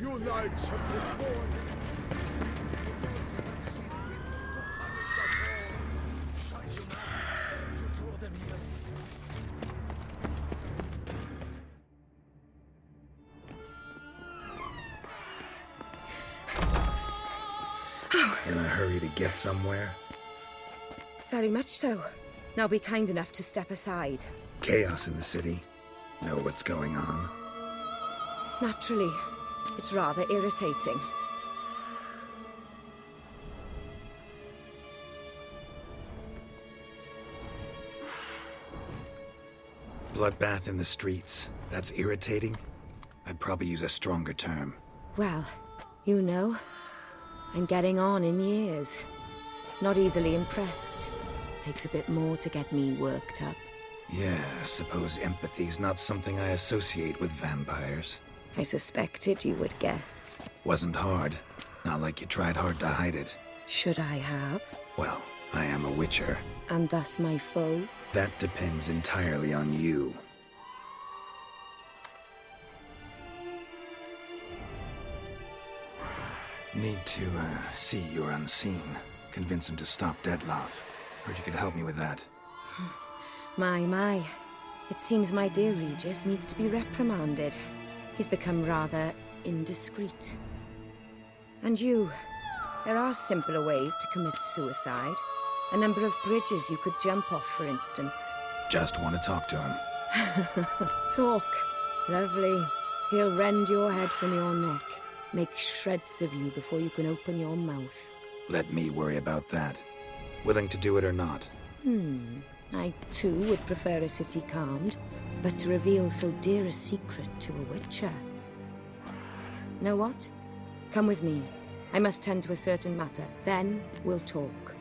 You knights have forsworn. Shut your mouth. You draw them here. In a hurry to get somewhere? Very much so. Now be kind enough to step aside. Chaos in the city. Know what's going on? Naturally. It's rather irritating. Bloodbath in the streets. That's irritating? I'd probably use a stronger term. Well, you know, I'm getting on in years. Not easily impressed. Takes a bit more to get me worked up. Yeah, I suppose empathy's not something I associate with vampires. I suspected you would guess. Wasn't hard. Not like you tried hard to hide it. Should I have? Well, I am a witcher. And thus my foe? That depends entirely on you. Need to, see you're unseen. Convince him to stop Dettlaff. Heard you could help me with that. My. It seems my dear Regis needs to be reprimanded. He's become rather indiscreet. And you, there are simpler ways to commit suicide. A number of bridges you could jump off, for instance. Just want to talk to him. Talk. Lovely. He'll rend your head from your neck. Make shreds of you before you can open your mouth. Let me worry about that. Willing to do it or not? I, too, would prefer a city calmed, but to reveal so dear a secret to a witcher. Know what? Come with me. I must tend to a certain matter. Then we'll talk.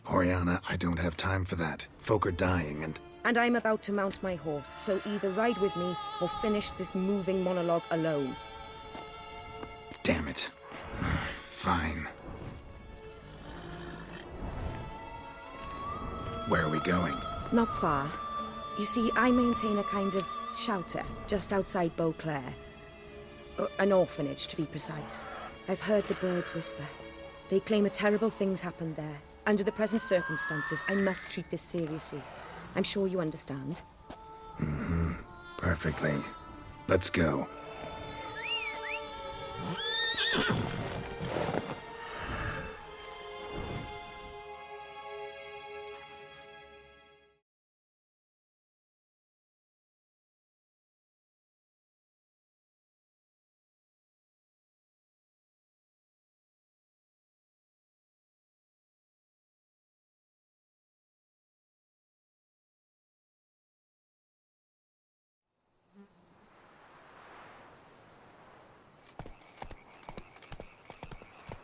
Oriana, I don't have time for that. Folk are dying And I'm about to mount my horse, so either ride with me or finish this moving monologue alone. Damn it. Fine. Where are we going? Not far. You see, I maintain a kind of shelter just outside Beauclair. An orphanage, to be precise. I've heard the birds whisper. They claim a terrible thing's happened there. Under the present circumstances, I must treat this seriously. I'm sure you understand. Perfectly. Let's go.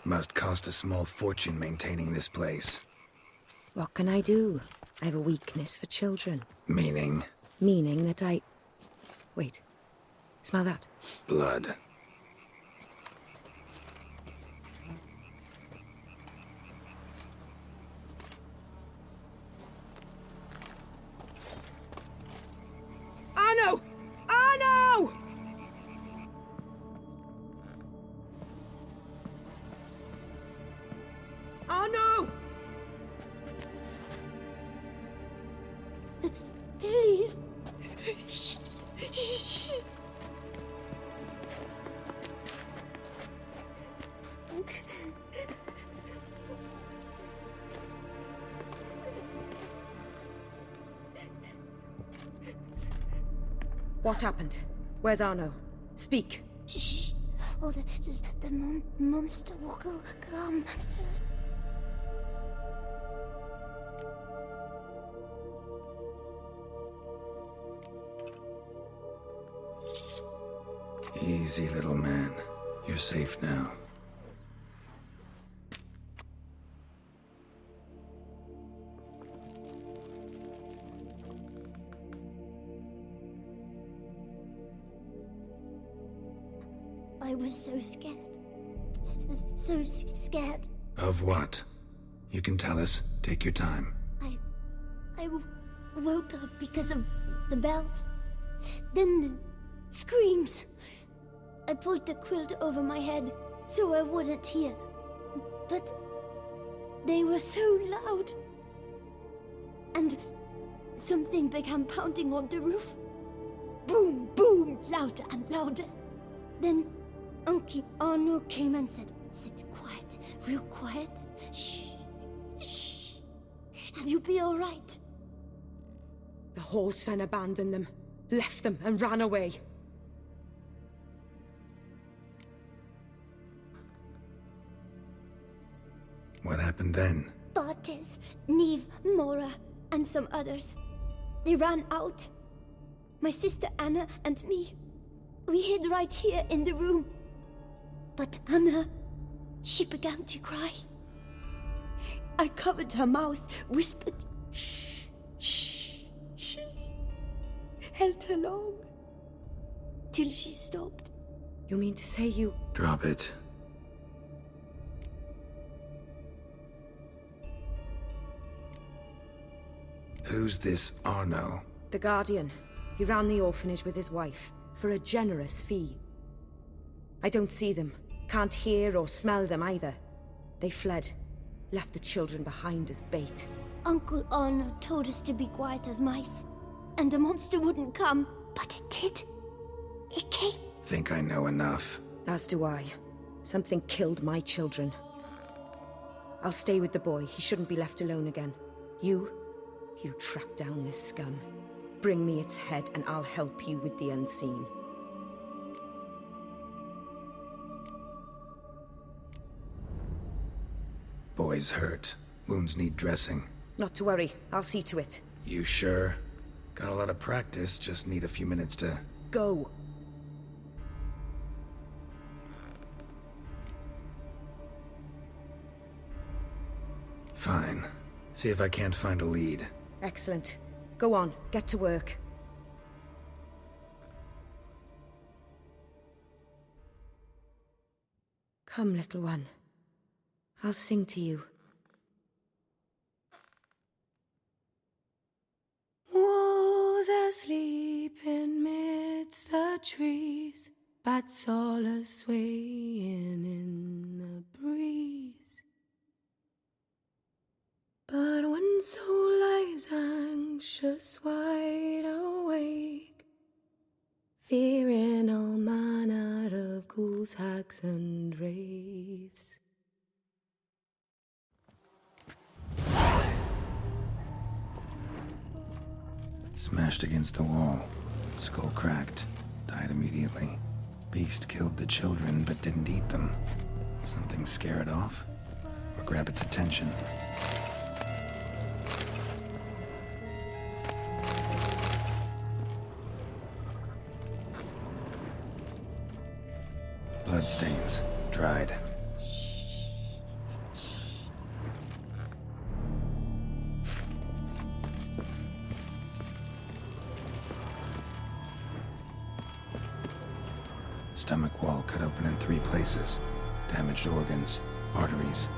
Must cost a small fortune maintaining this place. What can I do? I have a weakness for children. Meaning? Meaning that I... Wait. Smell that? Blood. Arno! Arno! Arno! Please. What happened? Where's Arno? Speak. Shh. Oh, the monster will come. Easy, little man. You're safe now. I was so scared. So scared. Of what? You can tell us. Take your time. I woke up because of the bells. Then the screams. I pulled the quilt over my head so I wouldn't hear. But they were so loud. And something began pounding on the roof. Boom, boom, louder and louder. Then Uncle Arno came and said, "Sit quiet, real quiet. Shh, shh, and you'll be all right." The whoreson abandoned them, left them and ran away. What happened then? Bartes, Neve, Mora, and some others. They ran out. My sister Anna and me. We hid right here in the room. But Anna, she began to cry. I covered her mouth, whispered, "Shh, shh, shh." Held her long. Till she stopped. You mean to say you... Drop it. Who's this Arno? The Guardian. He ran the orphanage with his wife, for a generous fee. I don't see them, can't hear or smell them either. They fled, left the children behind as bait. Uncle Arno told us to be quiet as mice, and the monster wouldn't come, but it did. It came. Think I know enough. As do I. Something killed my children. I'll stay with the boy. He shouldn't be left alone again. You track down this scum. Bring me its head and I'll help you with the unseen. Boy's hurt. Wounds need dressing. Not to worry. I'll see to it. You sure? Got a lot of practice, just need a few minutes to... Go. Fine. See if I can't find a lead. Excellent. Go on, get to work. Come, little one. I'll sing to you. Wolves asleep in midst the trees, bats all a-swaying in the breeze. But one soul lies anxious, wide awake, fearing all manner of ghouls, hags, and wraiths. Smashed against the wall. Skull cracked. Died immediately. Beast killed the children, but didn't eat them. Something scare it off? Or grab its attention? Bloodstains. Dried. Stomach wall cut open in 3 places. Damaged organs, arteries.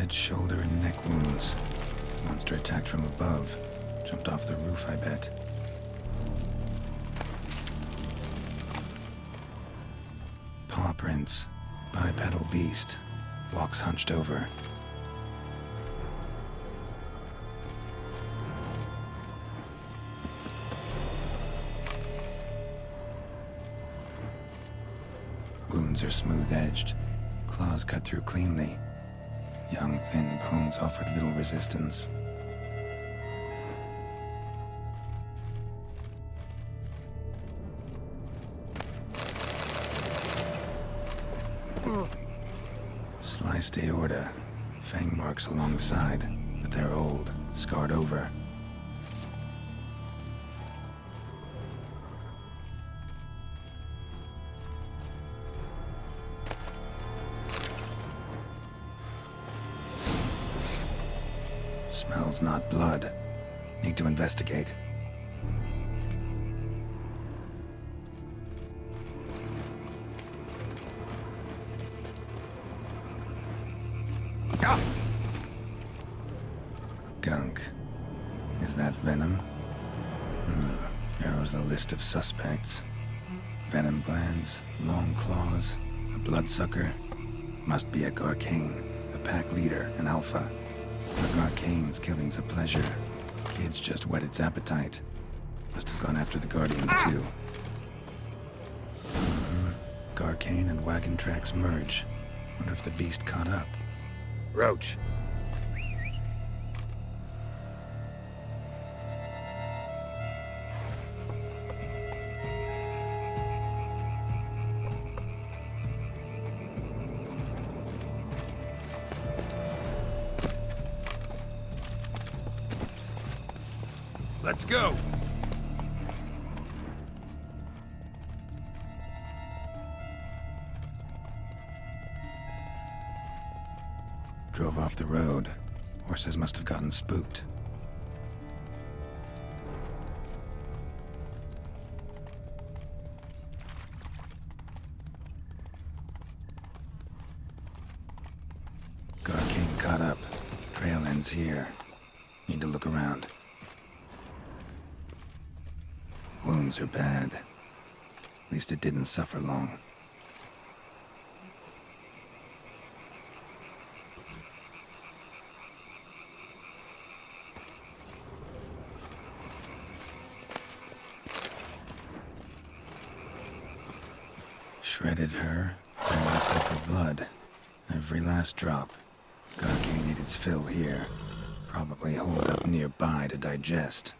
Head, shoulder, and neck wounds. Monster attacked from above. Jumped off the roof, I bet. Paw prints. Bipedal beast. Walks hunched over. Wounds are smooth-edged. Claws cut through cleanly. Young, thin bones offered little resistance. Sliced aorta. Fang marks alongside, but they're old, scarred over. Smells not blood. Need to investigate. Ah! Gunk. Is that venom? Narrows the list of suspects. Venom glands, long claws, a bloodsucker. Must be a Garcane, a pack leader, an alpha. For Garcane's killing's a pleasure. Kid's just whet its appetite. Must have gone after the Guardians too. Garcane and wagon tracks merge. Wonder if the beast caught up. Roach. Let's go! Drove off the road. Horses must have gotten spooked. Garcane caught up. Trail ends here. Need to look around. Wounds are bad. At least it didn't suffer long. Shredded her, and lapped up her blood. Every last drop. Garcane needed its fill here. Probably holed up nearby to digest.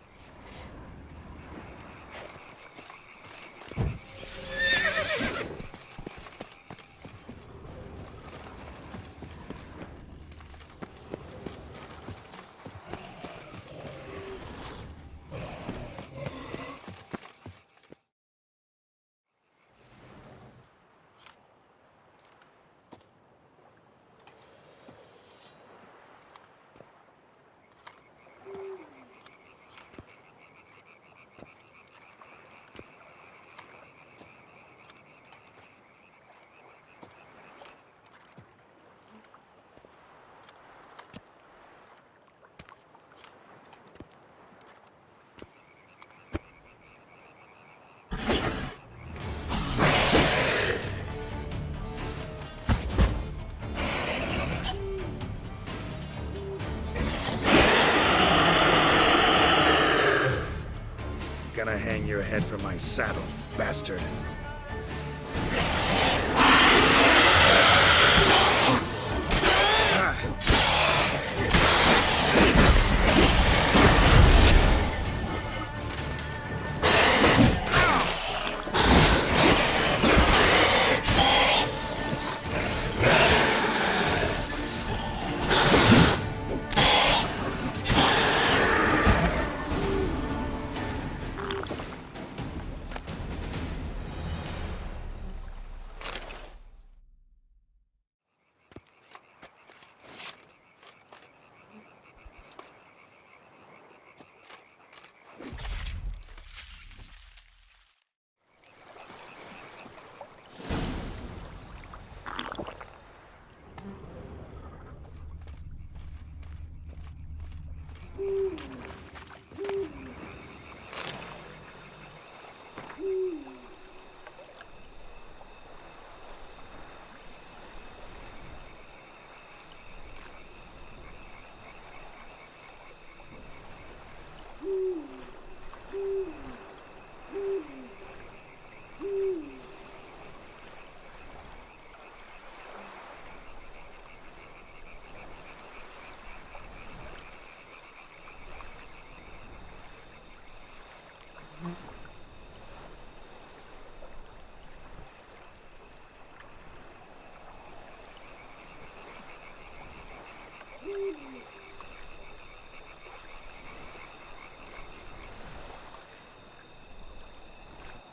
Gonna hang your head from my saddle, bastard.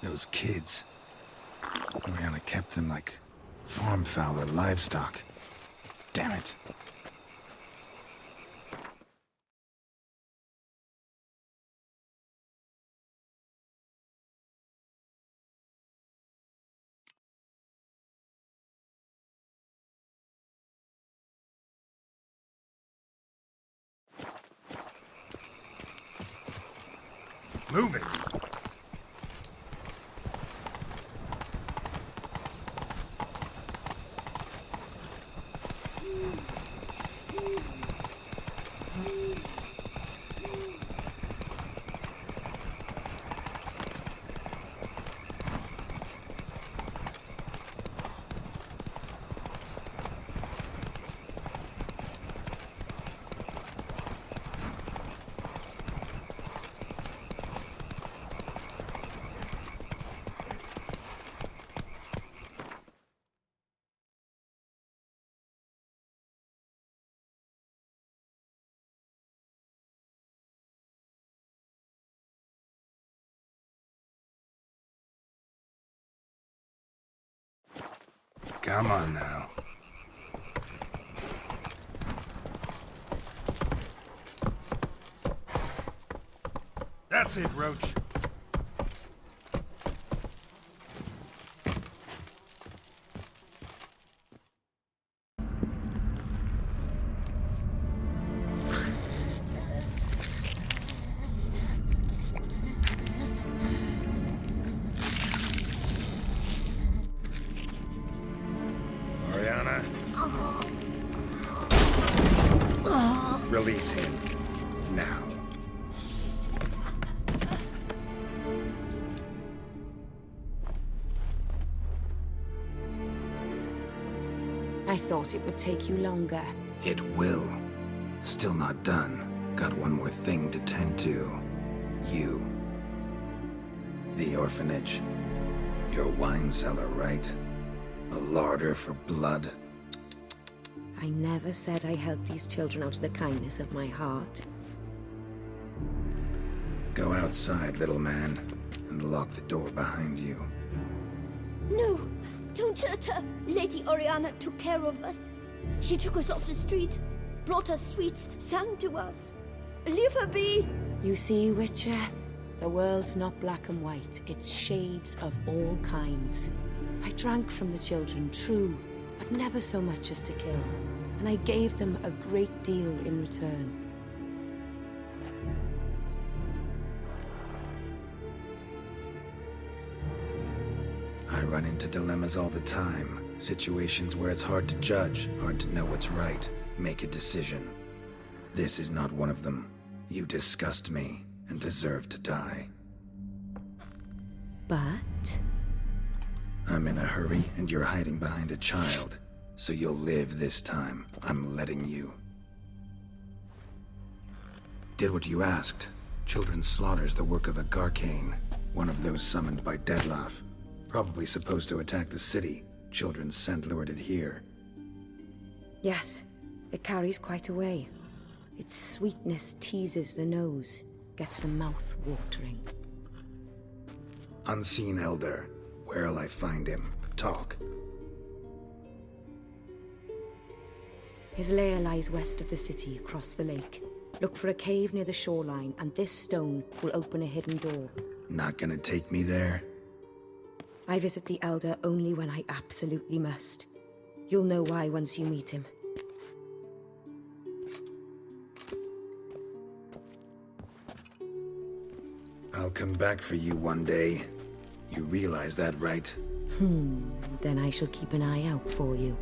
Those kids. Oriana kept them like farm fowl or livestock. Damn it. Move it! Come on now. That's it, Roach. Oriana. Release him. Now. I thought it would take you longer. It will. Still not done. Got one more thing to tend to. You. The orphanage. Your wine cellar, right? A larder for blood. I never said I helped these children out of the kindness of my heart. Go outside, little man, and lock the door behind you. No, don't hurt her. Lady Oriana took care of us. She took us off the street, brought us sweets, sang to us. Leave her be. You see, Witcher? The world's not black and white. It's shades of all kinds. I drank from the children, true, but never so much as to kill. And I gave them a great deal in return. I run into dilemmas all the time. Situations where it's hard to judge, hard to know what's right, make a decision. This is not one of them. You disgust me and deserve to die. But I'm in a hurry and you're hiding behind a child. So you'll live this time. I'm letting you. Did what you asked. Children's slaughter's the work of a Garcane, one of those summoned by Dettlaff. Probably supposed to attack the city. Children's scent lured it here. yes, it carries quite a way. Its sweetness teases the nose, gets the mouth watering. Unseen Elder. Where'll I find him? Talk. His lair lies west of the city, across the lake. Look for a cave near the shoreline, and this stone will open a hidden door. Not gonna take me there? I visit the Elder only when I absolutely must. You'll know why once you meet him. I'll come back for you one day. You realize that, right? Then I shall keep an eye out for you.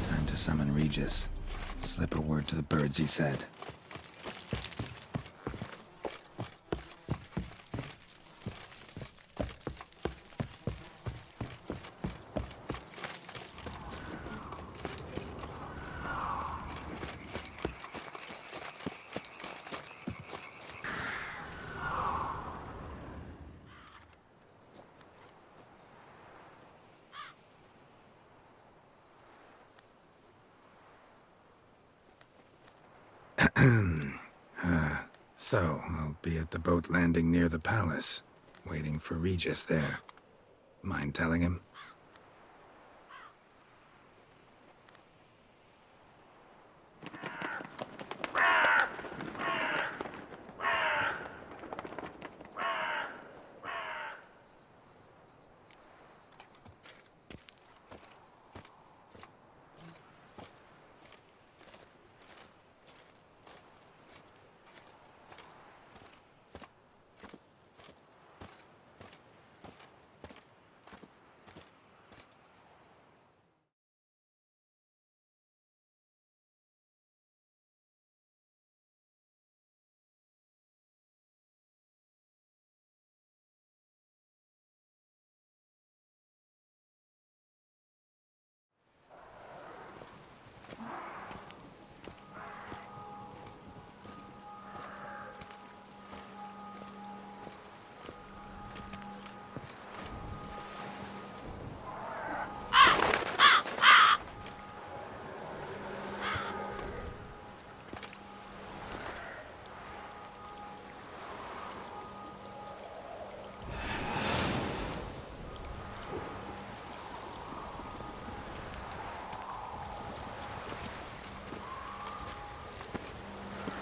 Time to summon Regis. Slip a word to the birds, he said. So, I'll be at the boat landing near the palace, waiting for Regis there. Mind telling him?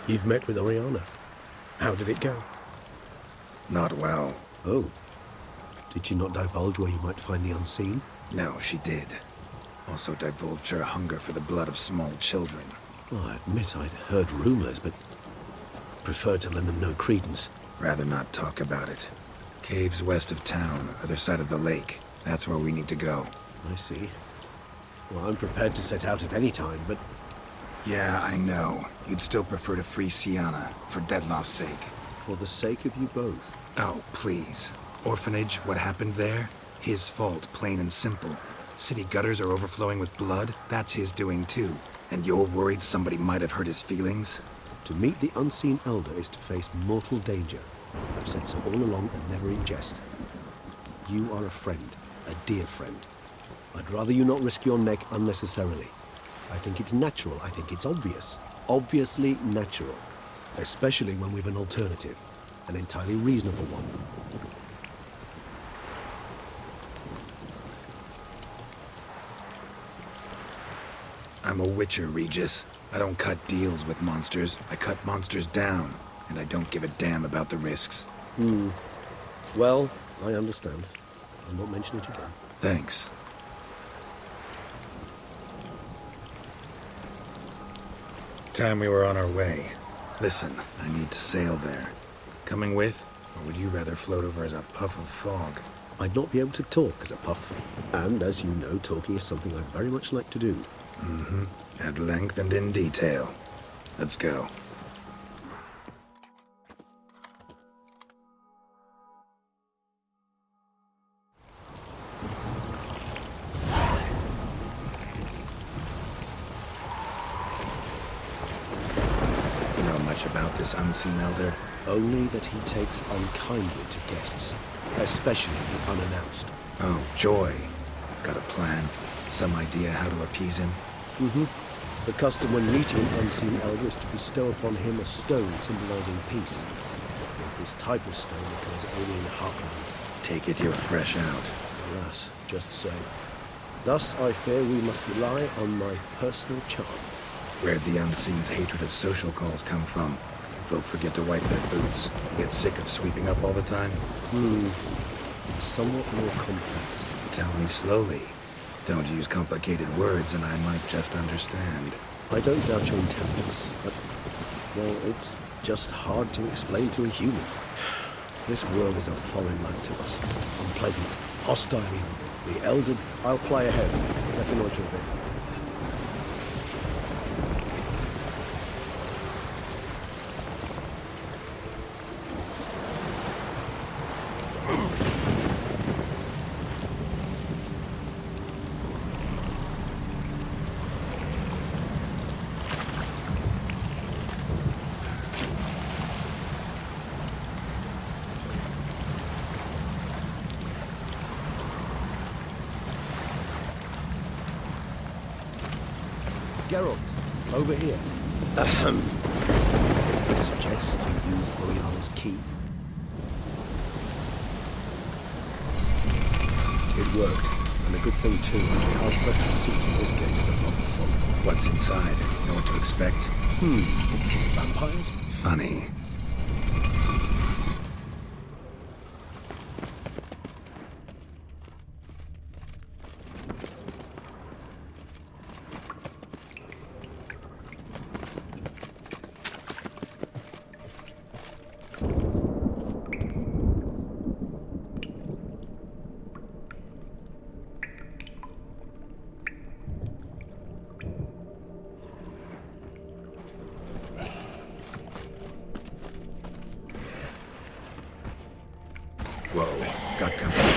You've met with Oriana. How did it go? Not well. Oh. Did she not divulge where you might find the unseen? No, she did. Also divulged her hunger for the blood of small children. Well, I admit I'd heard rumors, but preferred to lend them no credence. Rather not talk about it. Caves west of town, other side of the lake. That's where we need to go. I see. Well, I'm prepared to set out at any time, but... Yeah, I know. You'd still prefer to free Sienna, for Deadloff's sake. For the sake of you both. Oh, please. Orphanage, what happened there? His fault, plain and simple. City gutters are overflowing with blood. That's his doing too. And you're worried somebody might have hurt his feelings? To meet the unseen elder is to face mortal danger. I've said so all along and never in jest. You are a friend, a dear friend. I'd rather you not risk your neck unnecessarily. I think it's natural, I think it's obvious. Obviously natural. Especially when we've an alternative. An entirely reasonable one. I'm a witcher, Regis. I don't cut deals with monsters. I cut monsters down. And I don't give a damn about the risks. Well, I understand. I'll not mention it again. Thanks. Time we were on our way. Listen, I need to sail there. Coming with? Or would you rather float over as a puff of fog? I'd not be able to talk as a puff. And as you know, talking is something I very much like to do. Mm-hmm. At length and in detail. Let's go. You know much about this unseen elder? Only that he takes unkindly to guests, especially the unannounced. Oh, joy. Got a plan? Some idea how to appease him? The custom when meeting an unseen elder is to bestow upon him a stone symbolizing peace. Yet this type of stone occurs only in the heartland. Take it you're fresh out. Alas, just so. Thus, I fear we must rely on my personal charm. Where'd the unseen's hatred of social calls come from? Folk forget to wipe their boots. You get sick of sweeping up all the time? It's somewhat more complex. Tell me slowly. Don't use complicated words and I might just understand. I don't doubt your intelligence, but, well, it's just hard to explain to a human. This world is a foreign land to us. Unpleasant, hostile even. The elder... I'll fly ahead. Reconnoitre a bit. Geralt, over here. I suggest you use Oriana's key. It worked, and a good thing too. I'd be hard-pressed to see through this gate as a buffer fog. What's inside? Know what to expect? Vampires? Funny. Whoa, got company.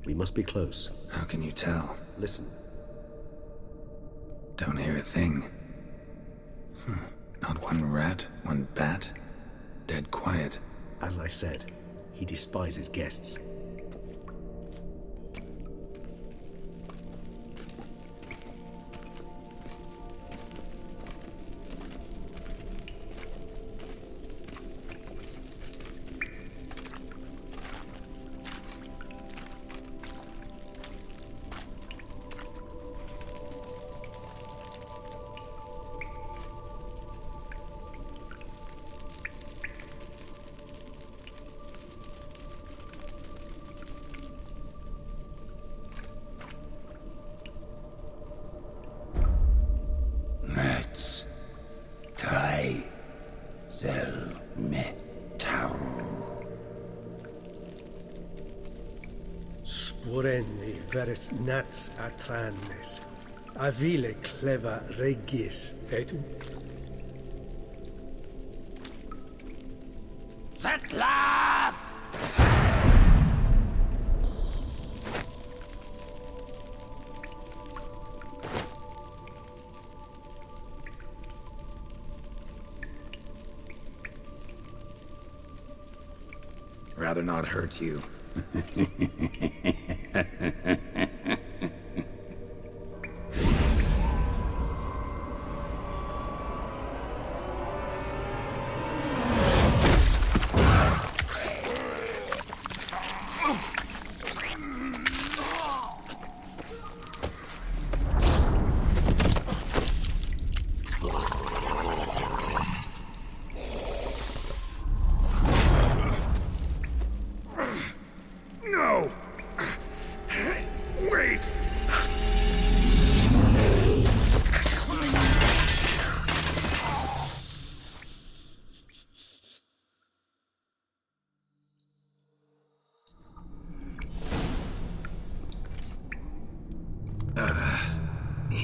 We must be close. How can you tell? Listen. Don't hear a thing. Not one rat, one bat. Dead quiet. As I said, he despises guests. Let's try the metal. Sporenni veres nats atrannes, avile cleva regis et Settlers! Rather not hurt you.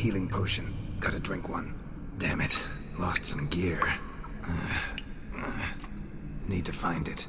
healing potion. Gotta drink one. Damn it. Lost some gear. Need to find it.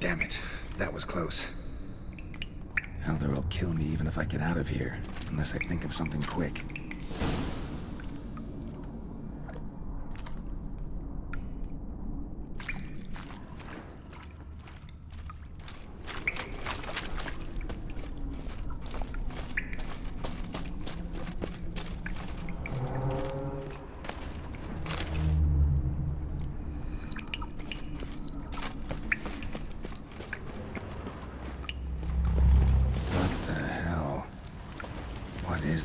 Damn it. That was close. Elder will kill me even if I get out of here, unless I think of something quick.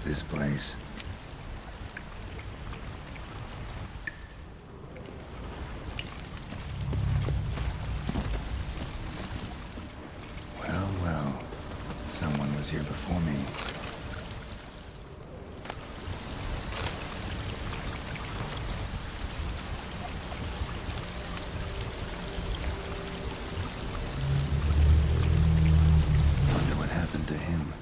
This place. Well. Someone was here before me. Wonder what happened to him.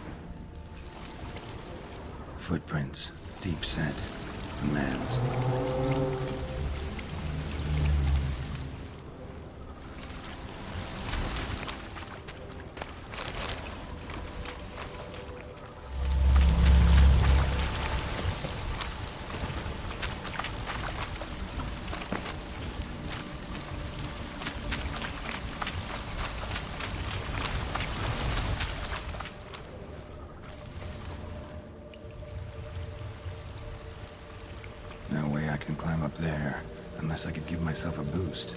Footprints, deep set, a man's. No way I can climb up there, unless I could give myself a boost.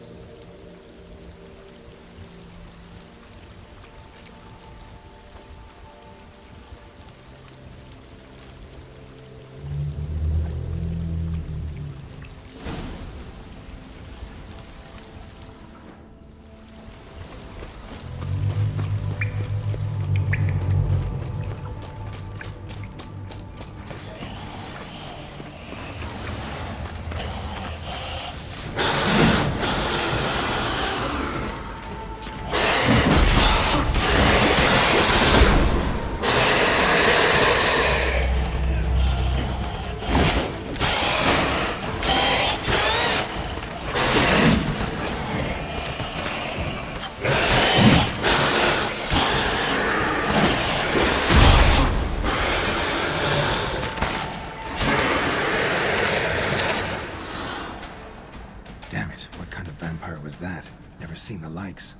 likes.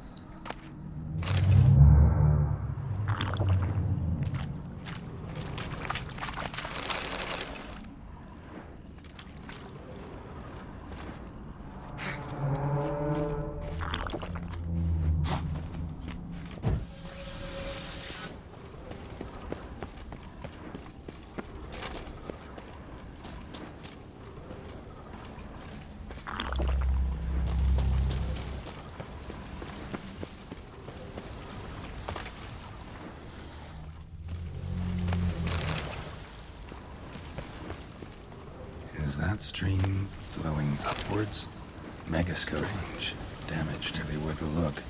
Is that stream flowing upwards? Megascope range. Damage to be worth a look.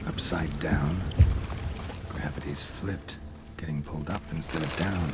Upside down. Gravity's flipped, getting pulled up instead of down.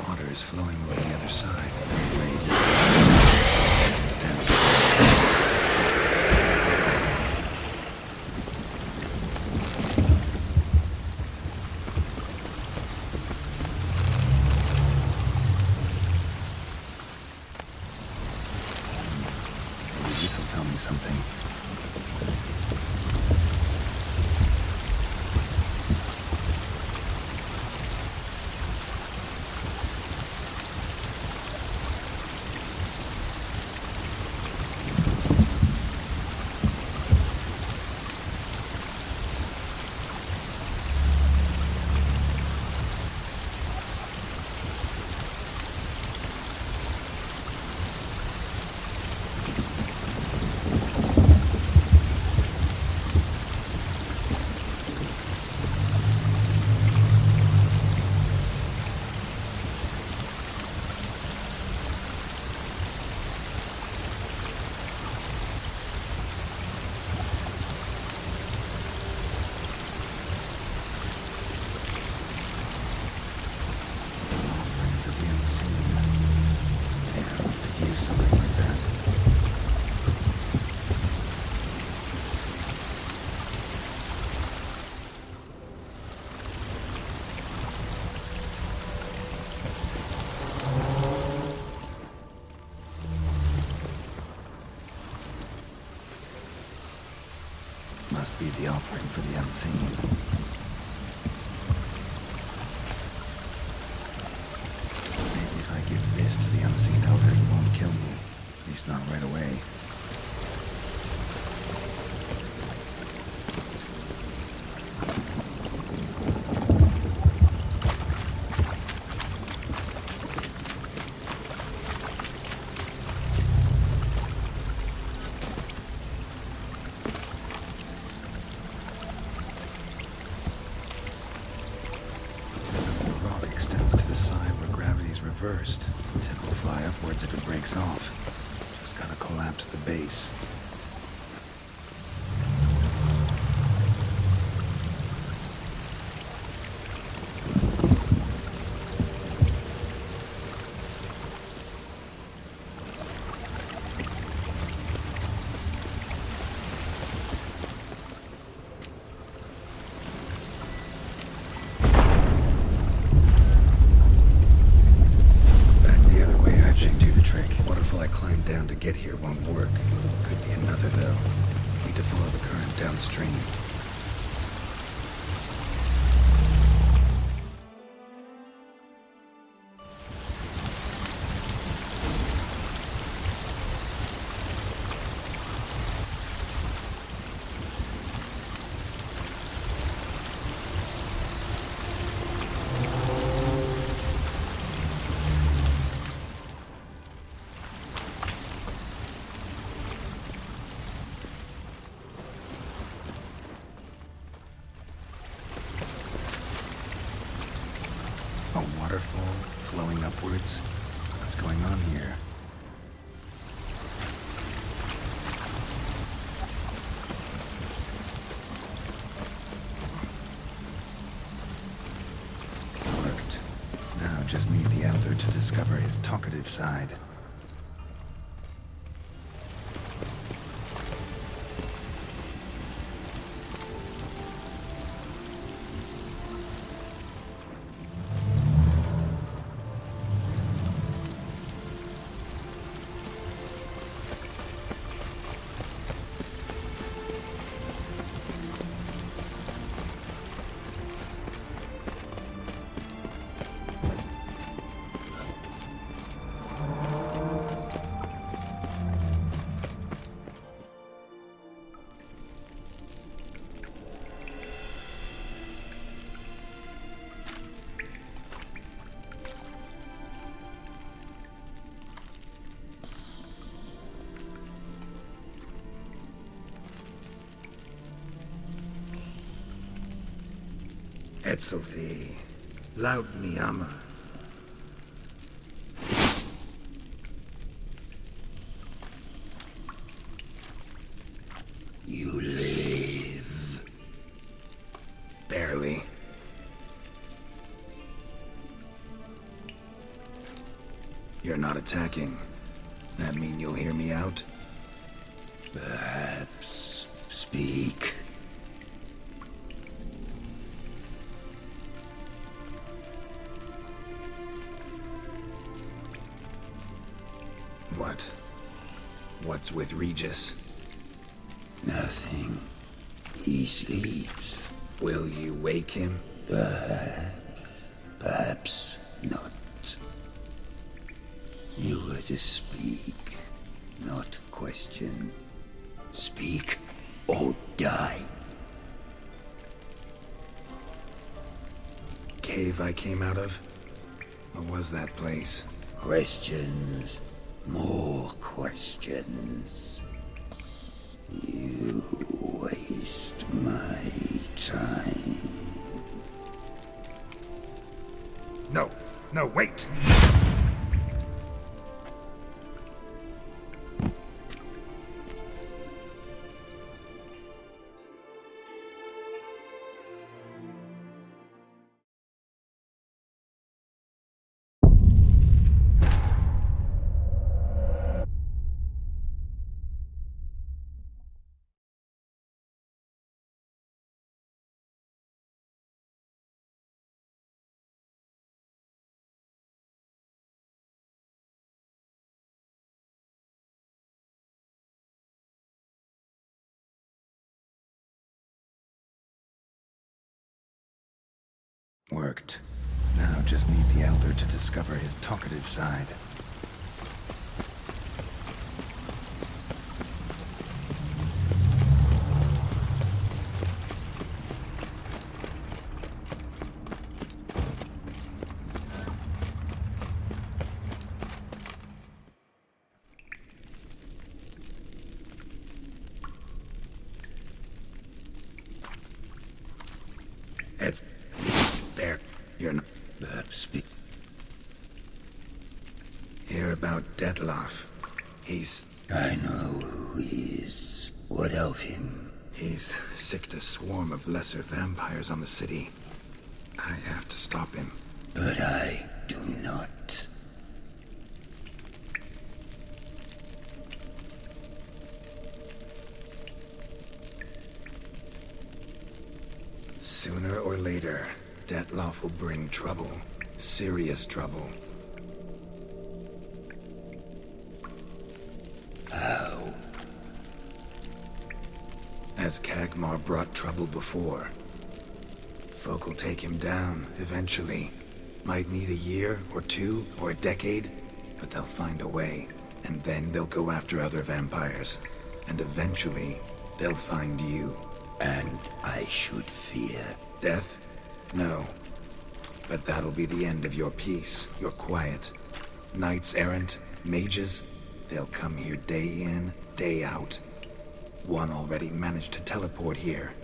Water is flowing over the other side. Maybe this will tell me something. Something like that. Must be the offering for the unseen. Maybe if I give this to the unseen elder, he won't kill me. At least not right away. reversed. Tip will fly upwards if it breaks off. Just gotta collapse the base. Down to get here won't work. Could be another, though. Need to follow the current downstream. A waterfall flowing upwards? What's going on here? Worked. Now just need the elder to discover his talkative side. Etzel thee, laut mi ama. You live. Barely. You're not attacking. That mean you'll hear me out? Perhaps speak. What? What's with Regis? Nothing. He sleeps. Will you wake him? Perhaps not. You were to speak, not question. Speak or die. Cave I came out of? What was that place? Questions. More questions. You waste my time. No, no, wait! Worked. Now just need the elder to discover his talkative side. It's... There. You're not... Speak. about Detloff. I know who he is. What of him? He's sicked a swarm of lesser vampires on the city. I have to stop him. But I do not. Sooner or later, Detloff will bring trouble. Serious trouble. How? As Kagmar brought trouble before. Folk will take him down, eventually. Might need a year, or two, or a decade, but they'll find a way. And then they'll go after other vampires. And eventually, they'll find you. And I should fear. Death? No. But that'll be the end of your peace, your quiet. Knights errant, mages, they'll come here day in, day out. One already managed to teleport here.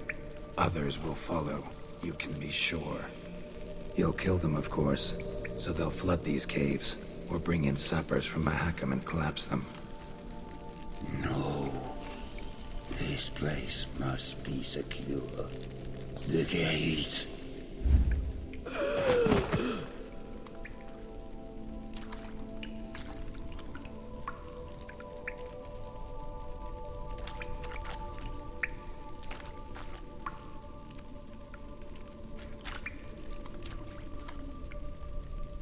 Others will follow, you can be sure. You'll kill them, of course, so they'll flood these caves, or bring in sappers from Mahakam and collapse them. No. This place must be secure. The gate.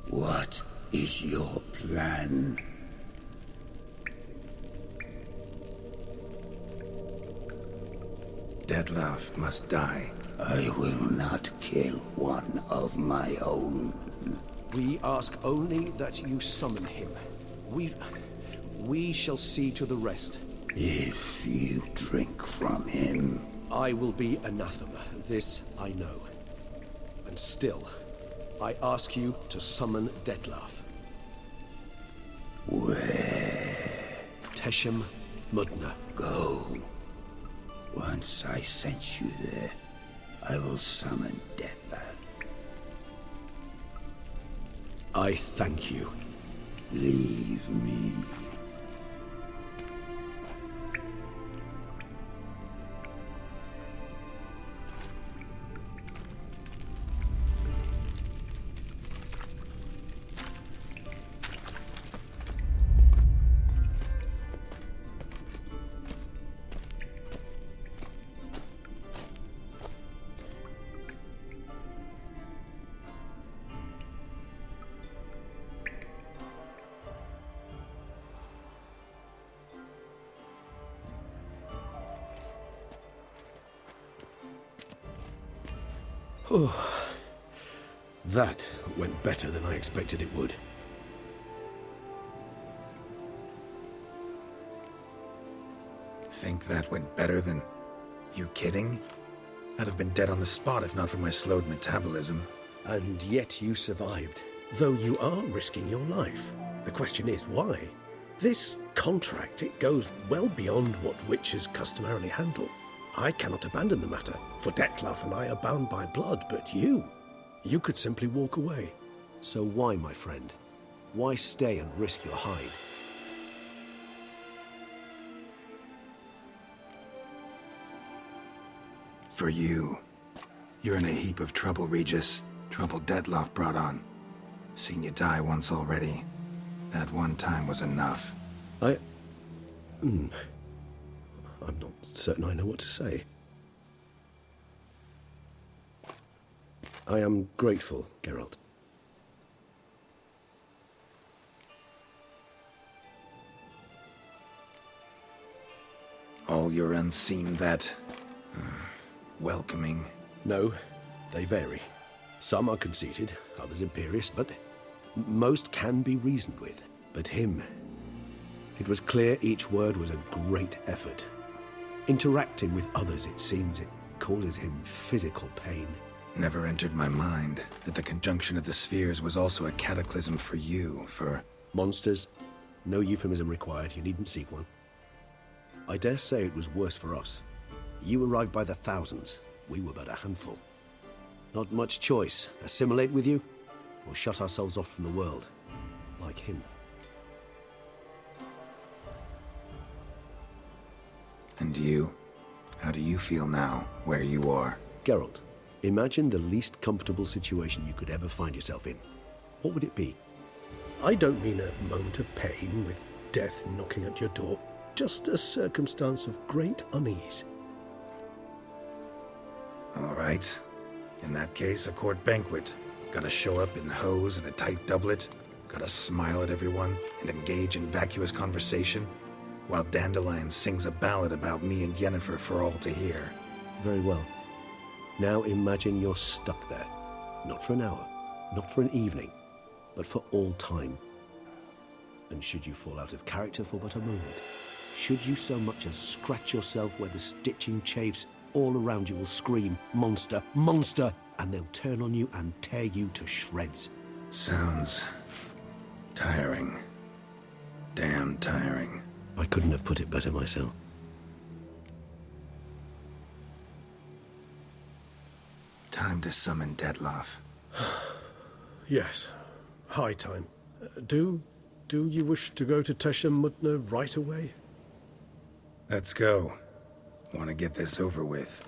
What is your plan? Detloff must die. I will not kill one of my own. We ask only that you summon him. We shall see to the rest. If you drink from him, I will be anathema, this I know. And still, I ask you to summon Detlaff. where? Teshem Mudna. Go. Once I sent you there, I will summon Deathland. I thank you. Leave me. That went better than I expected it would. Think that went better than... You kidding? I'd have been dead on the spot if not for my slowed metabolism. And yet you survived, though you are risking your life. The question is, why? This contract, it goes well beyond what witches customarily handle. I cannot abandon the matter, for Detlaff and I are bound by blood, but you could simply walk away. So why, my friend? Why stay and risk your hide? For you. You're in a heap of trouble, Regis. Trouble Detloff brought on. Seen you die once already. That one time was enough. I'm not certain I know what to say. I am grateful, Geralt. All your unseen that... welcoming. No, they vary. Some are conceited, others imperious, but most can be reasoned with. But him... It was clear each word was a great effort. Interacting with others, it seems, it causes him physical pain. Never entered my mind that the conjunction of the spheres was also a cataclysm for you, for... Monsters, no euphemism required, you needn't seek one. I dare say it was worse for us. You arrived by the thousands, we were but a handful. Not much choice, assimilate with you, or shut ourselves off from the world, like him. you? How do you feel now, where you are? Geralt, imagine the least comfortable situation you could ever find yourself in. What would it be? I don't mean a moment of pain with death knocking at your door. Just a circumstance of great unease. All right. In that case, a court banquet. Gotta show up in hose and a tight doublet. Gotta smile at everyone and engage in vacuous conversation, while Dandelion sings a ballad about me and Yennefer for all to hear. Very well. Now imagine you're stuck there. Not for an hour, not for an evening, but for all time. And should you fall out of character for but a moment, should you so much as scratch yourself where the stitching chafes, all around you will scream, "Monster! Monster!" and they'll turn on you and tear you to shreds. Sounds tiring. Damn tiring. I couldn't have put it better myself. Time to summon Dettlaff. Yes, high time. Do you wish to go to Tesha Mutna right away? Let's go. Want to get this over with.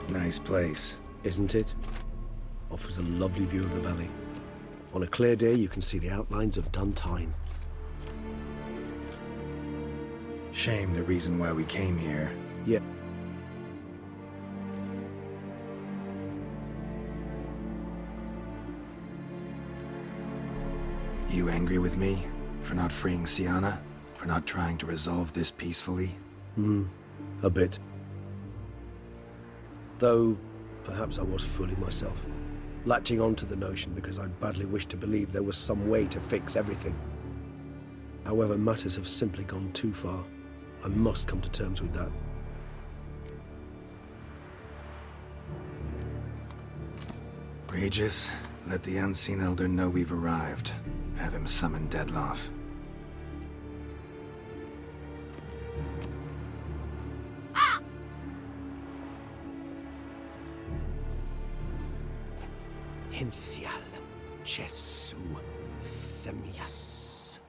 Nice place. Isn't it? Offers a lovely view of the valley. On a clear day, you can see the outlines of Duntine. Shame the reason why we came here. Yeah. You angry with me? For not freeing Sienna? For not trying to resolve this peacefully? A bit. Though, perhaps I was fooling myself. Latching on to the notion because I badly wished to believe there was some way to fix everything. However, matters have simply gone too far. I must come to terms with that. Regis, let the Unseen Elder know we've arrived. Have him summon Dettlaff. Hinthial Jesu Themias.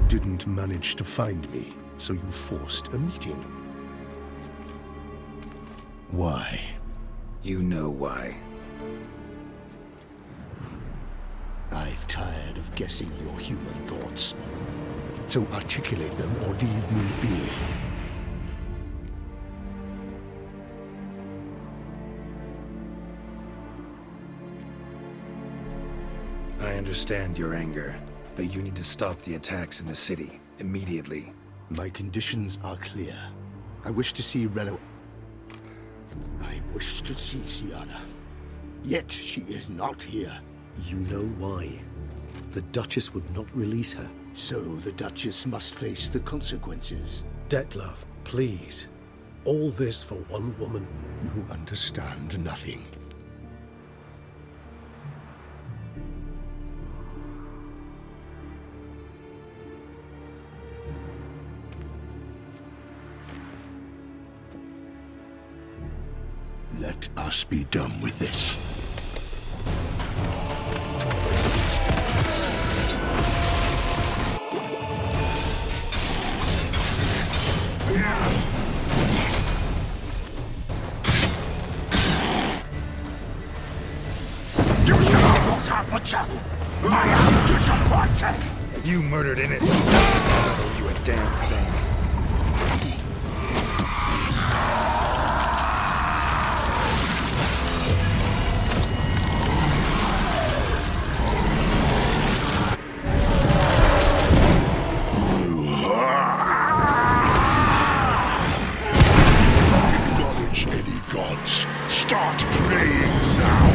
Didn't manage to find me, so you forced a meeting. Why? You know why. I've tired of guessing your human thoughts. So articulate them or leave me be. I understand your anger, but you need to stop the attacks in the city, immediately. My conditions are clear. I wish to see Relo. I wish to see Sienna. Yet she is not here. You know why. The Duchess would not release her. So the Duchess must face the consequences. Dettlaff, please. All this for one woman. You understand nothing. Let us be done with this. You should have looked out, Butcher! I am disappointed! You murdered innocents. I owe you a damn thing. Acknowledge any gods. Start praying now.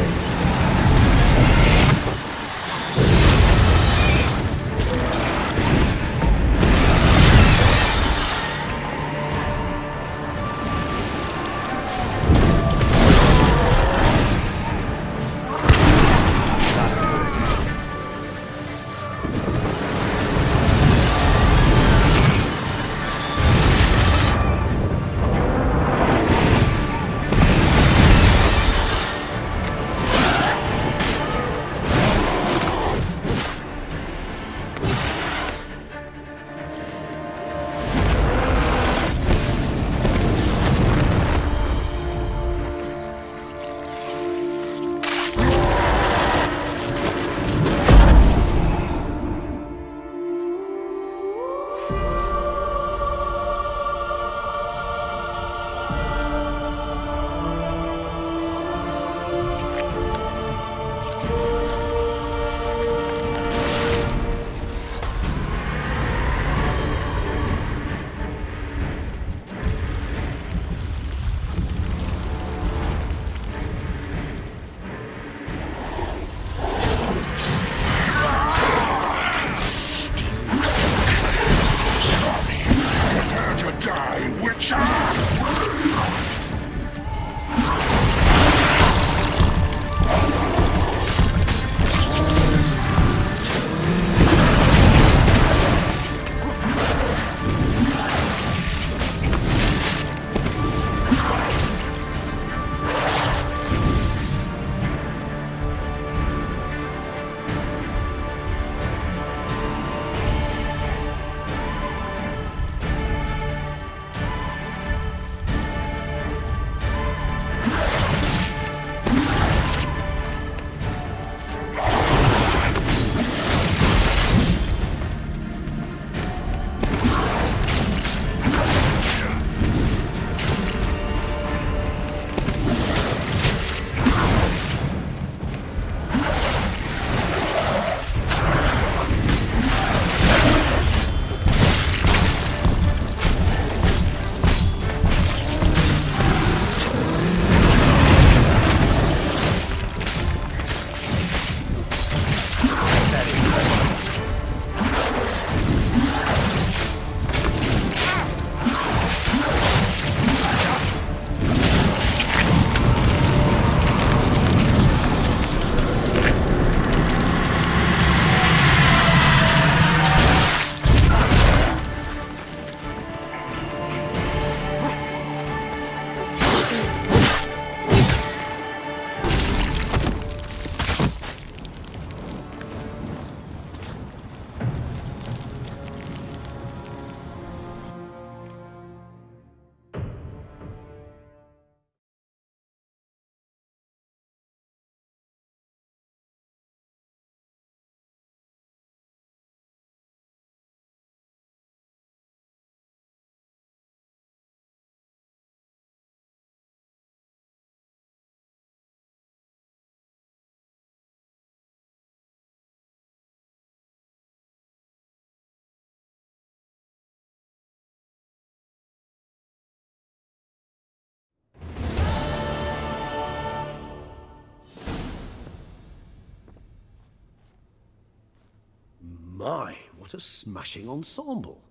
My, what a smashing ensemble.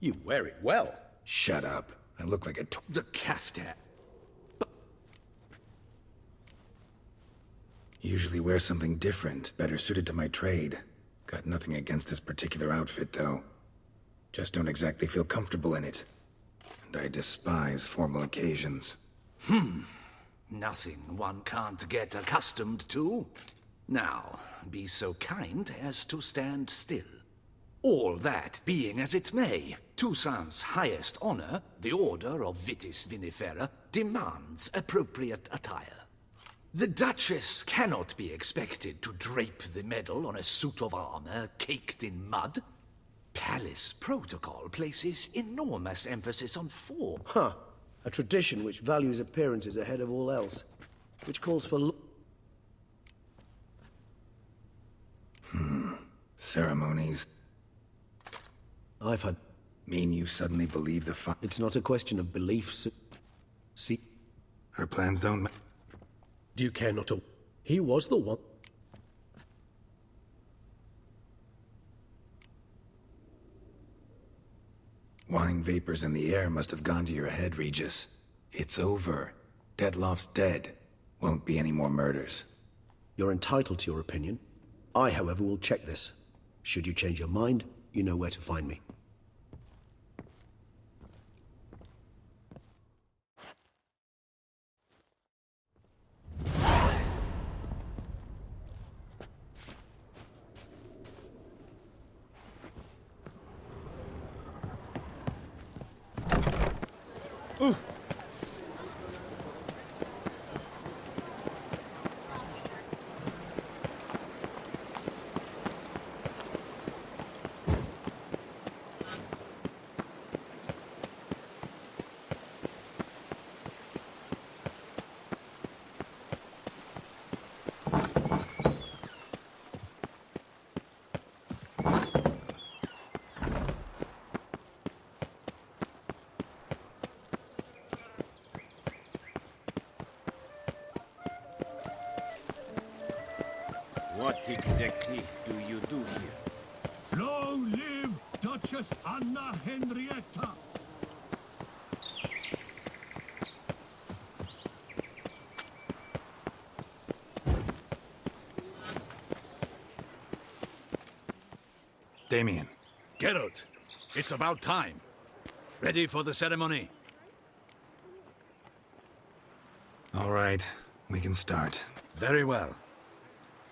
You wear it well. Shut up. I look like a The caftan. Usually wear something different, better suited to my trade. Got nothing against this particular outfit, though. Just don't exactly feel comfortable in it. And I despise formal occasions. Nothing one can't get accustomed to. Now, be so kind as to stand still. All that being as it may, Toussaint's highest honor, the Order of Vitis Vinifera, demands appropriate attire. The Duchess cannot be expected to drape the medal on a suit of armor caked in mud. Palace protocol places enormous emphasis on form. Huh. A tradition which values appearances ahead of all else. Which calls for... Ceremonies. I've had... Mean you suddenly believe the It's not a question of belief, See? Her plans don't Do you care not to... He was the one... Wine vapors in the air must have gone to your head, Regis. It's over. Detloff's dead. Won't be any more murders. You're entitled to your opinion. I, however, will check this. Should you change your mind, you know where to find me. What exactly do you do here? Long live Duchess Anna Henrietta! Damien. Geralt, it's about time. Ready for the ceremony? All right, we can start. Very well.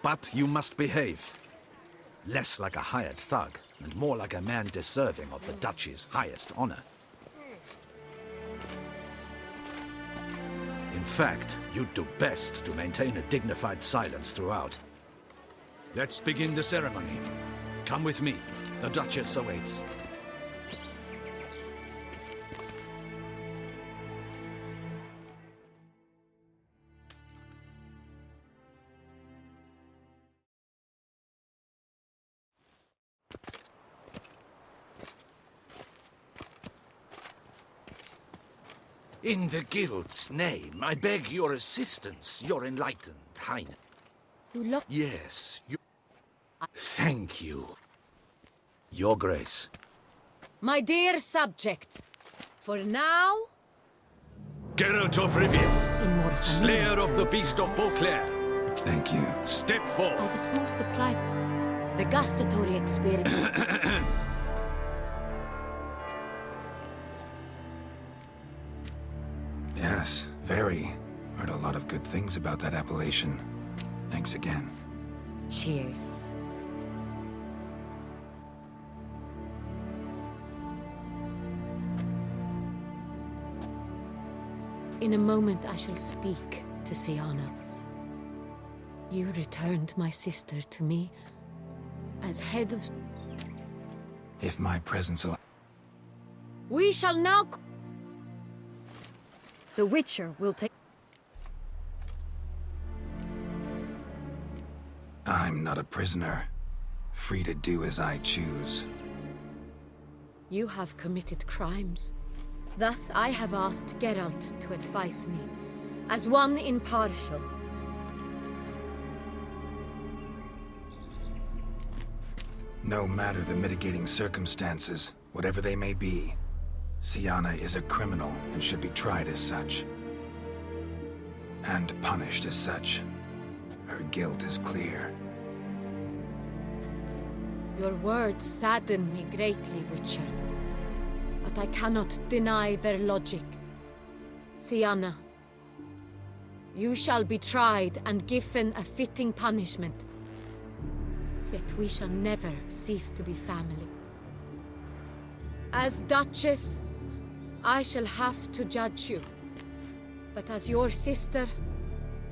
But you must behave. Less like a hired thug, and more like a man deserving of the Duchy's highest honor. In fact, you'd do best to maintain a dignified silence throughout. Let's begin the ceremony. Come with me. The Duchess awaits. In the Guild's name, I beg your assistance, your enlightened highness. Yes, you... Thank you. Your Grace. My dear subjects, for now... Geralt of Rivia, Slayer of the Beast of Beauclair. Thank you. Step forward. I have a small supply. The gustatory experiment. Yes, very. Heard a lot of good things about that appellation. Thanks again. Cheers. In a moment I shall speak to Siana. You returned my sister to me as head of... If my presence will... We shall now... The Witcher will take... I'm not a prisoner. Free to do as I choose. You have committed crimes. Thus I have asked Geralt to advise me, as one impartial. No matter the mitigating circumstances, whatever they may be, Siana is a criminal and should be tried as such. And punished as such. Her guilt is clear. Your words sadden me greatly, Witcher. But I cannot deny their logic. Siana, You shall be tried and given a fitting punishment. Yet we shall never cease to be family. As Duchess, I shall have to judge you. But as your sister,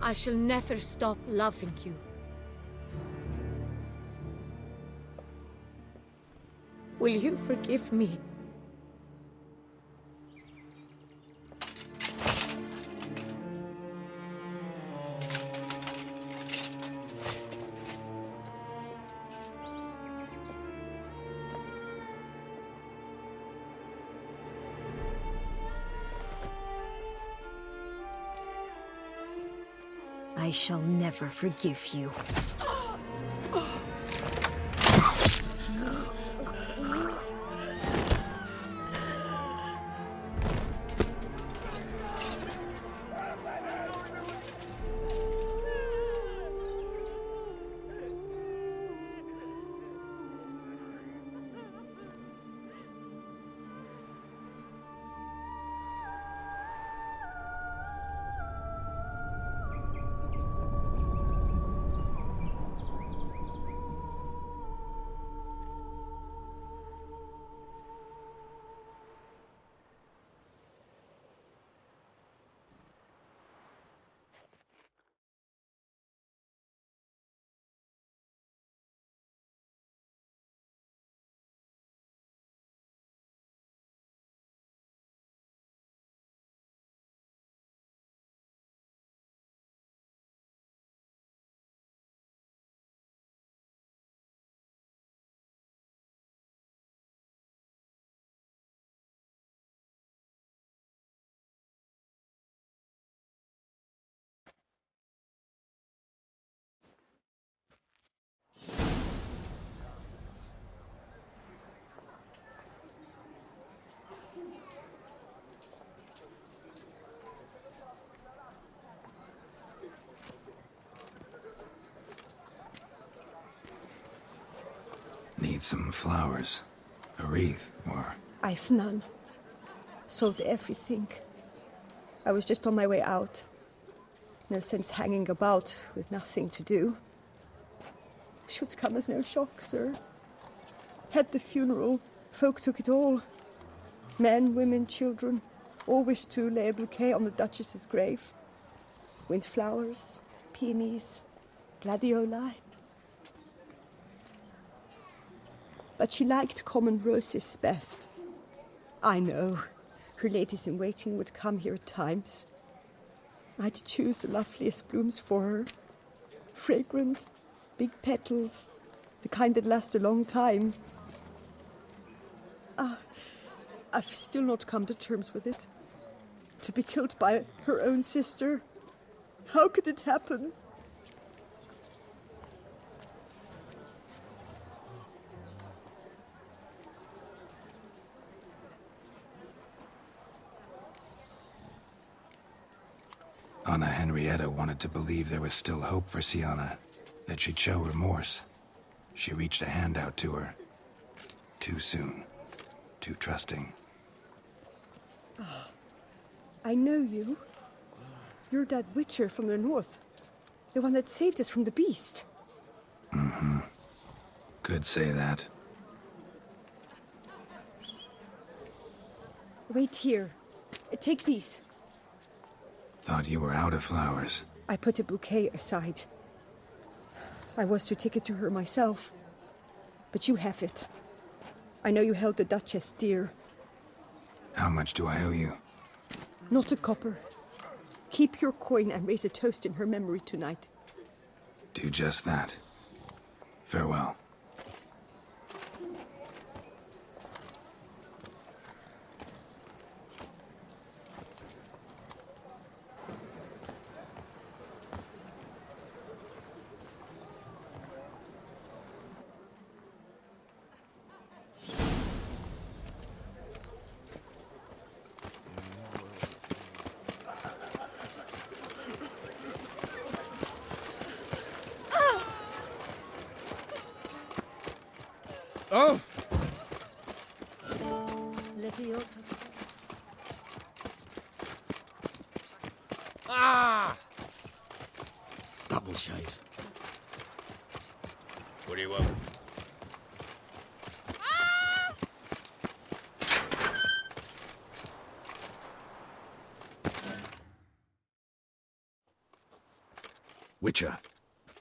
I shall never stop loving you. Will you forgive me? I shall never forgive you. Need some flowers. A wreath, or... I've none. Sold everything. I was just on my way out. No sense hanging about with nothing to do. Should come as no shock, sir. Had the funeral. Folk took it all. Men, women, children. All wished to lay a bouquet on the Duchess's grave. Windflowers, peonies, gladioli. But she liked common roses best. I know. Her ladies-in-waiting would come here at times. I'd choose the loveliest blooms for her. Fragrant, big petals, the kind that last a long time. I've still not come to terms with it. To be killed by her own sister. How could it happen? Anna Henrietta wanted to believe there was still hope for Sienna, that she'd show remorse. She reached a hand out to her. Too soon. Too trusting. Oh, I know you. You're that witcher from the north. The one that saved us from the beast. Mm-hmm. Could say that. Wait here. Take these. Thought you were out of flowers. I put a bouquet aside. I was to take it to her myself. But you have it. I know you held the Duchess dear. How much do I owe you? Not a copper. Keep your coin and raise a toast in her memory tonight. Do just that. Farewell. Oh! Ah! apple shies. What do you want? Witcher,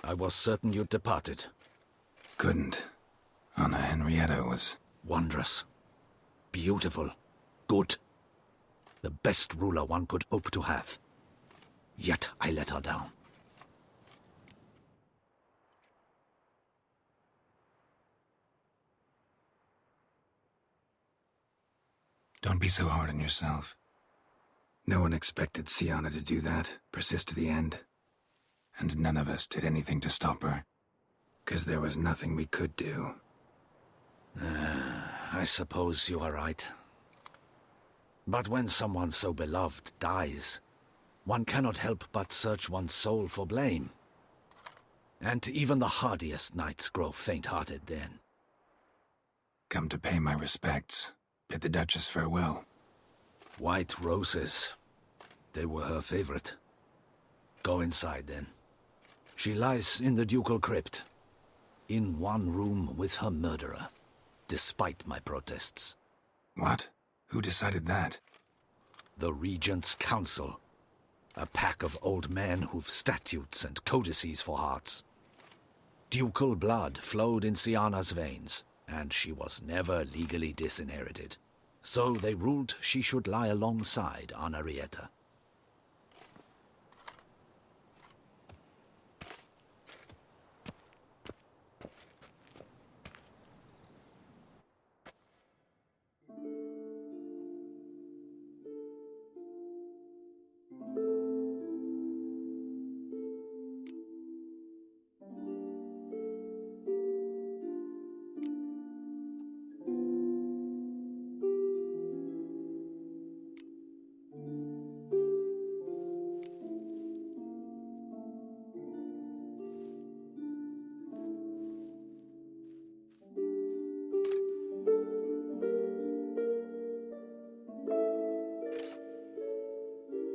I was certain you'd departed. Couldn't. Anna Henrietta was... Wondrous. Beautiful. Good. The best ruler one could hope to have. Yet I let her down. Don't be so hard on yourself. No one expected Sienna to do that, persist to the end. And none of us did anything to stop her. 'Cause there was nothing we could do. I suppose you are right. But when someone so beloved dies, one cannot help but search one's soul for blame. And even the hardiest knights grow faint-hearted then. Come to pay my respects. Bid the Duchess farewell. White roses. They were her favorite. Go inside then. She lies in the ducal crypt. In one room with her murderer. Despite my protests. What? Who decided that? The Regent's Council. A pack of old men who've statutes and codices for hearts. Ducal blood flowed in Sienna's veins, and she was never legally disinherited. So they ruled she should lie alongside Henrietta.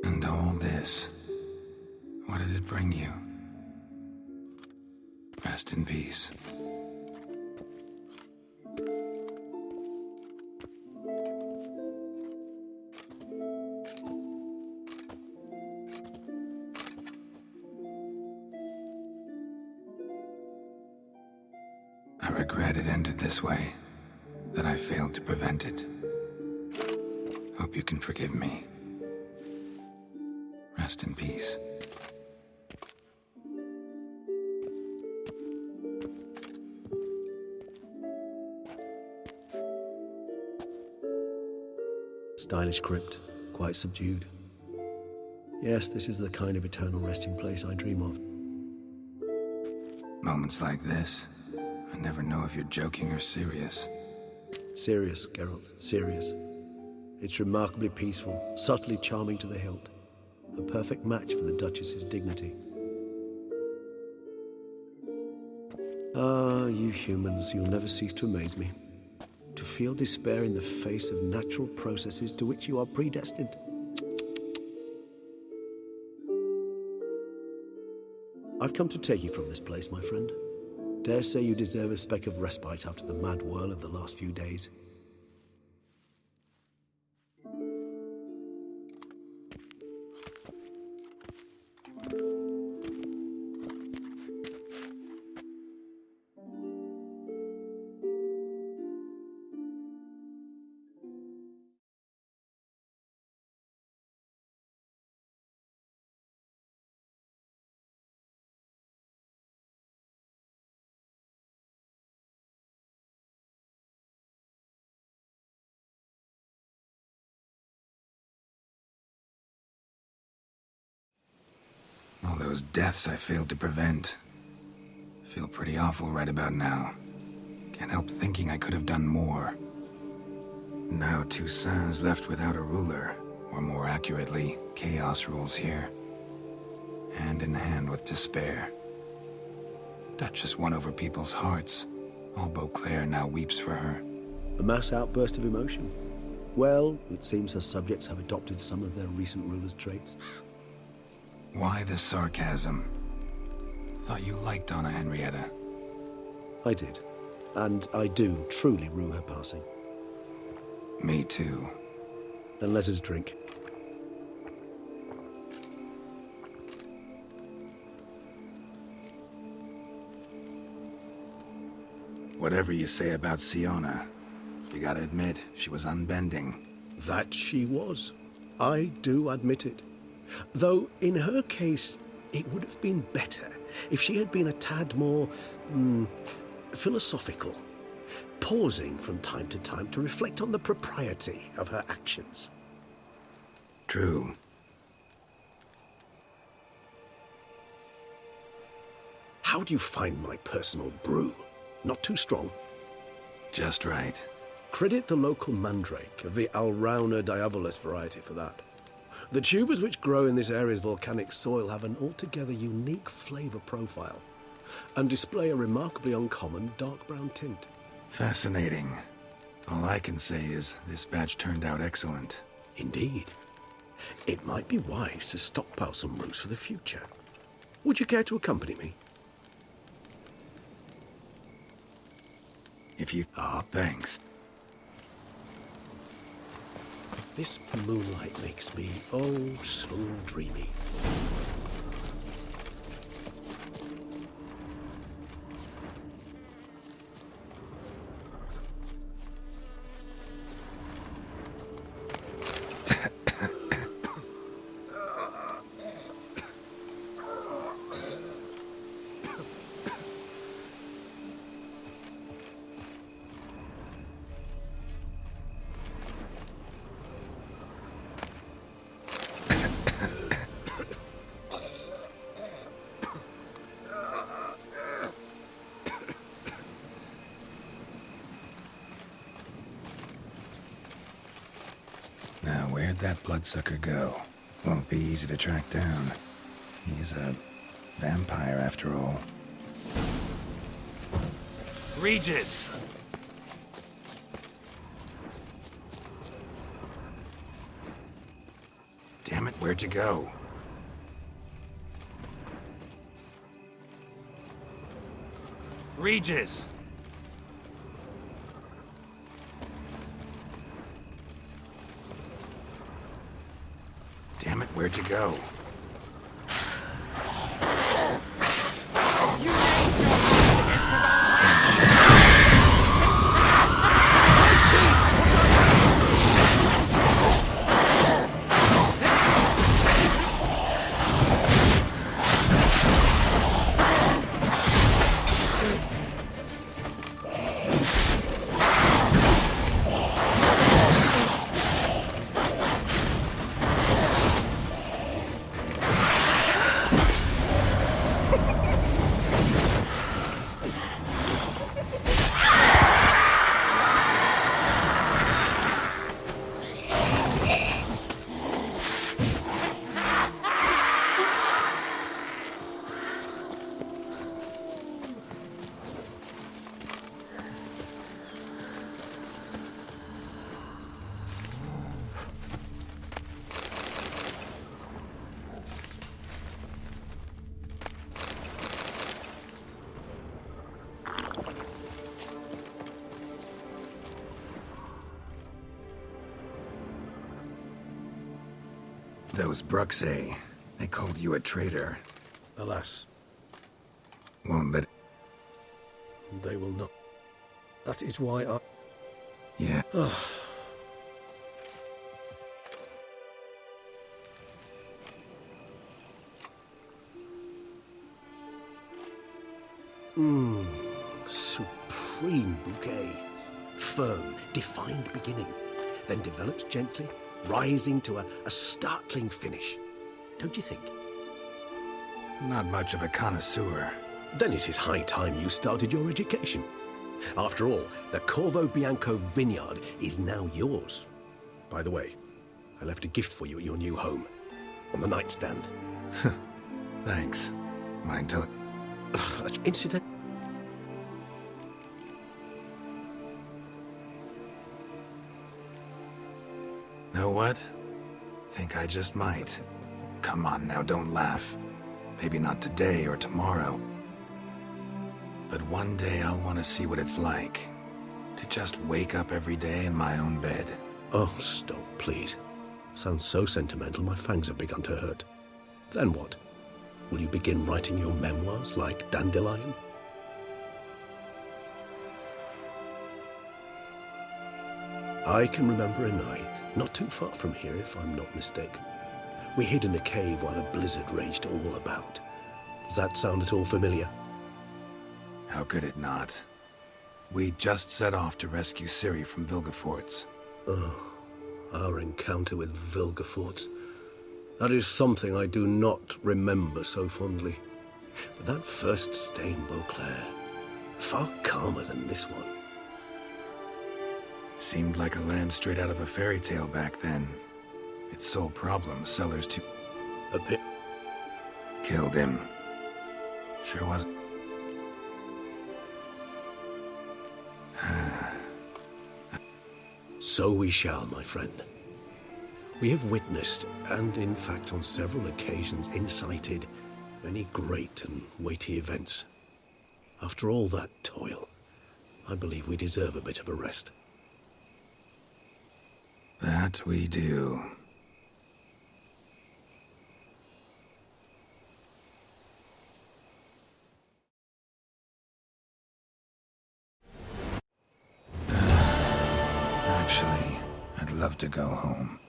And all this, what did it bring you? Rest in peace. I regret it ended this way, that I failed to prevent it. Hope you can forgive me. Rest in peace. Stylish crypt, quite subdued. Yes, this is the kind of eternal resting place I dream of. Moments like this, I never know if you're joking or serious. Serious, Geralt, serious. It's remarkably peaceful, subtly charming to the hilt. A perfect match for the Duchess's dignity. Ah, you humans, you'll never cease to amaze me. To feel despair in the face of natural processes to which you are predestined. I've come to take you from this place, my friend. Dare say you deserve a speck of respite after the mad whirl of the last few days. All those deaths I failed to prevent. Feel pretty awful right about now. Can't help thinking I could have done more. Now Toussaint's left without a ruler, or more accurately, chaos rules here. Hand in hand with despair. Duchess won over people's hearts. All Beauclair now weeps for her. A mass outburst of emotion. Well, it seems her subjects have adopted some of their recent ruler's traits. Why the sarcasm? Thought you liked Donna Henrietta. I did. And I do truly rue her passing. Me too. Then let us drink. Whatever you say about Siona, you gotta admit, she was unbending. That she was. I do admit it. Though, in her case, it would have been better if she had been a tad more, philosophical, pausing from time to time to reflect on the propriety of her actions. True. How do you find my personal brew? Not too strong? Just right. Credit the local mandrake of the Alrauna diabolus variety for that. The tubers which grow in this area's volcanic soil have an altogether unique flavour profile and display a remarkably uncommon dark brown tint. Fascinating. All I can say is this batch turned out excellent. Indeed. It might be wise to stockpile some roots for the future. Would you care to accompany me? If you... thanks. This moonlight makes me, oh, so dreamy. Now, where'd that bloodsucker go? Won't be easy to track down. He's a vampire, after all. Regis! Damn it, where'd you go? Regis! Damn it, where'd you go? Those Bruxay, they called you a traitor. Alas, Won't let... they will not. That is why I... Yeah. Supreme bouquet. Firm, defined beginning, then develops gently, rising to a startling finish. Don't you think? Not much of a connoisseur. Then it is high time you started your education. After all, the Corvo Bianco vineyard is now yours. By the way, I left a gift for you at your new home, on the nightstand. Thanks. Mind telling... Incident... Know what? Think I just might. Come on now, don't laugh. Maybe not today or tomorrow, But one day I'll want to see what it's like. To just wake up every day in my own bed. Oh, stop, please. Sounds so sentimental, my fangs have begun to hurt. Then what? Will you begin writing your memoirs like Dandelion? I can remember a night, not too far from here if I'm not mistaken. We hid in a cave while a blizzard raged all about. Does that sound at all familiar? How could it not? We just set off to rescue Ciri from Vilgefortz. Oh, our encounter with Vilgefortz. That is something I do not remember so fondly. But that first stay in Beauclair, far calmer than this one. Seemed like a land straight out of a fairy tale back then. Its sole problem, Sellers to... A pit. Killed him. Sure was... So we shall, my friend. We have witnessed, and in fact on several occasions incited, many great and weighty events. After all that toil, I believe we deserve a bit of a rest. That we do. Actually, I'd love to go home.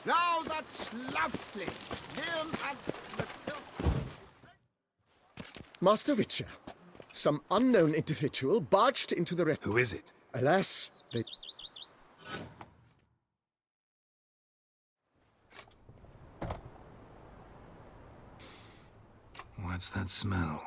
Now that's lovely. Liam adds the tilt. Master Witcher, some unknown individual barged into the Who is it? Alas, they... What's that smell?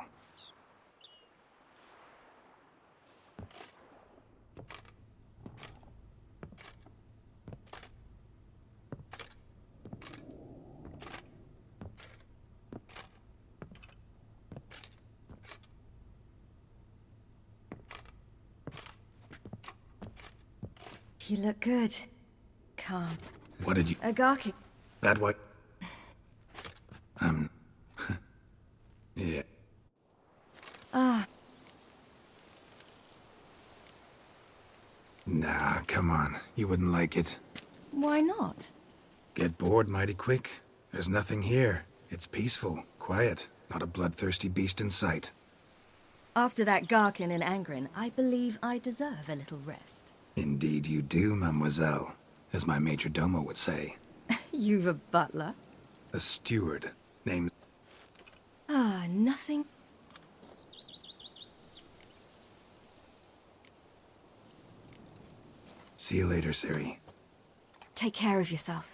You look good. Calm. What did you... Agaki. That what? Yeah. Ah. Nah, come on. You wouldn't like it. Why not? Get bored mighty quick. There's nothing here. It's peaceful, quiet, not a bloodthirsty beast in sight. After that Garkin in Angren, I believe I deserve a little rest. Indeed you do, mademoiselle, as my major domo would say. You've a butler? A steward, named... Ah, nothing. See you later, Ciri. Take care of yourself.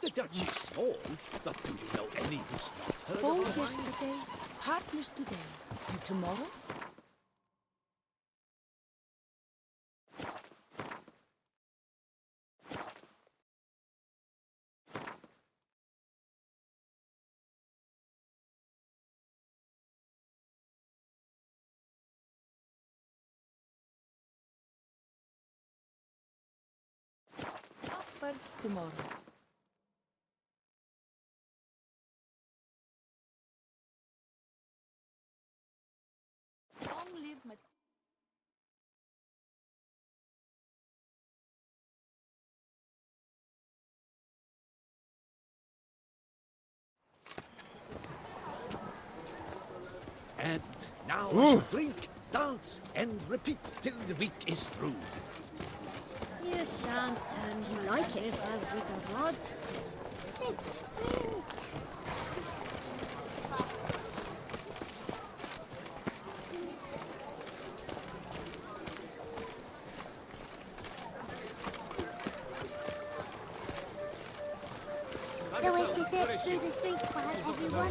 The Duchy Sworn? But do you know any who's not heard Foes of her? yesterday, partners today, and tomorrow? Upwards tomorrow. Long live my... And now we shall drink dance, and repeat till the week is through. You shan't turn Do you like it? with a rod. Sit still. The way to get through the streets while everyone